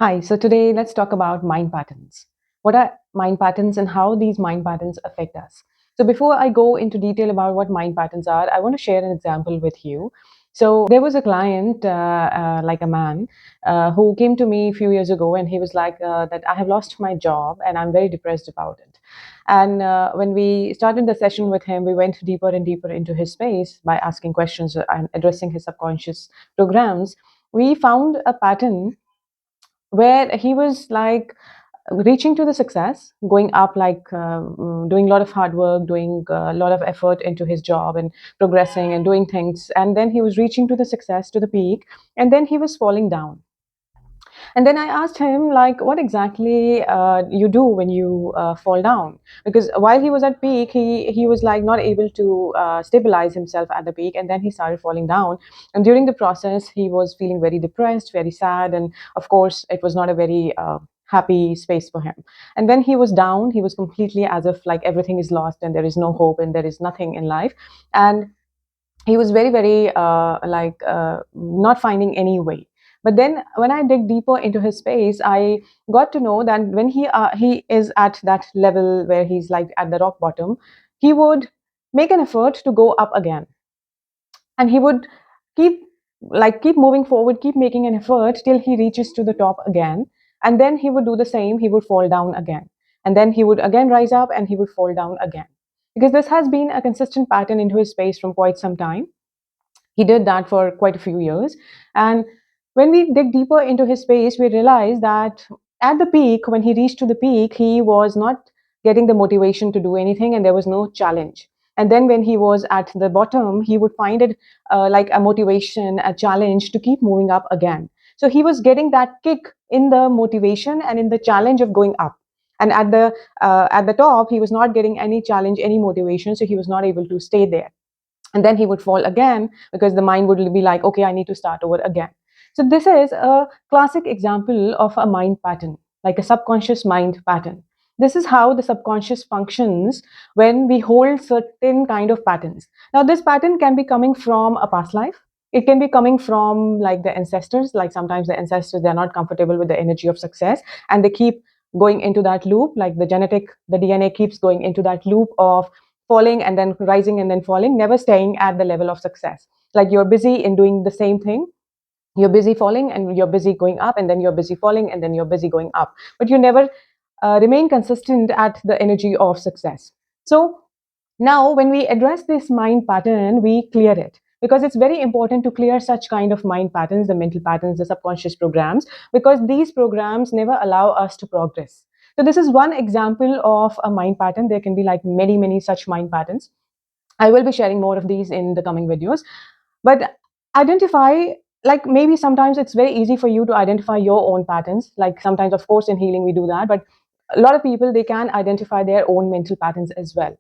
Hi, so today let's talk about mind patterns. What are mind patterns and how these mind patterns affect us? So, before I go into detail about what mind patterns are, I want to share an example with you. So, there was a client, like a man, who came to me a few years ago and he was like, that I have lost my job and I'm very depressed about it. And when we started the session with him, we went deeper and deeper into his space by asking questions and addressing his subconscious programs. We found a pattern where he was like reaching to the success, going up, like doing a lot of hard work, doing a lot of effort into his job and progressing and doing things. And then he was reaching to the success, to the peak, and then he was falling down. And then I asked him, like, what exactly you do when you fall down? Because while he was at peak, he was like not able to stabilize himself at the peak, and then he started falling down. And during the process, he was feeling very depressed, very sad, and of course, it was not a very happy space for him. And when he was down, he was completely as if like everything is lost and there is no hope and there is nothing in life. And he was very very not finding any way. But then when I dig deeper into his space, I got to know that when he is at that level where he's like at the rock bottom, he would make an effort to go up again, and he would keep keep moving forward, keep making an effort till he reaches to the top again. And then he would do the same, he would fall down again, and then he would again rise up and he would fall down again, because this has been a consistent pattern into his space from quite some time. He did that for quite a few years. And when we dig deeper into his space, we realize that at the peak, when he reached to the peak, he was not getting the motivation to do anything and there was no challenge. And then when he was at the bottom, he would find it like a motivation, a challenge to keep moving up again. So he was getting that kick in the motivation and in the challenge of going up. And at the top, he was not getting any challenge, any motivation, so he was not able to stay there. And then he would fall again because the mind would be like, okay, I need to start over again. So this is a classic example of a mind pattern, like a subconscious mind pattern. This is how the subconscious functions when we hold certain kind of patterns. Now this pattern can be coming from a past life, it can be coming from like the ancestors. Like sometimes the ancestors, they're not comfortable with the energy of success and they keep going into that loop, like the DNA keeps going into that loop of falling and then rising and then falling, never staying at the level of success. Like you're busy in doing the same thing. You're busy falling and you're busy going up, and then you're busy falling and then you're busy going up. But you never remain consistent at the energy of success. So now, when we address this mind pattern, we clear it, because it's very important to clear such kind of mind patterns, the mental patterns, the subconscious programs, because these programs never allow us to progress. So, this is one example of a mind pattern. There can be like many, many such mind patterns. I will be sharing more of these in the coming videos. But identify, like maybe sometimes it's very easy for you to identify your own patterns. Like sometimes, of course, in healing, we do that. But a lot of people, they can identify their own mental patterns as well.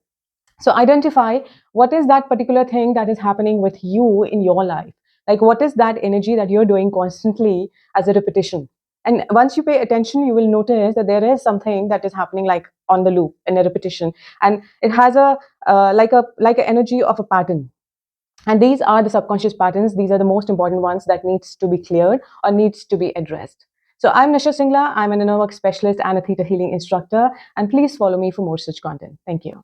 So identify what is that particular thing that is happening with you in your life. Like what is that energy that you're doing constantly as a repetition? And once you pay attention, you will notice that there is something that is happening like on the loop in a repetition, and it has a like an energy of a pattern. And these are the subconscious patterns. These are the most important ones that needs to be cleared or needs to be addressed. So I'm Nisha Singla. I'm an inner work specialist and a theta healing instructor. And please follow me for more such content. Thank you.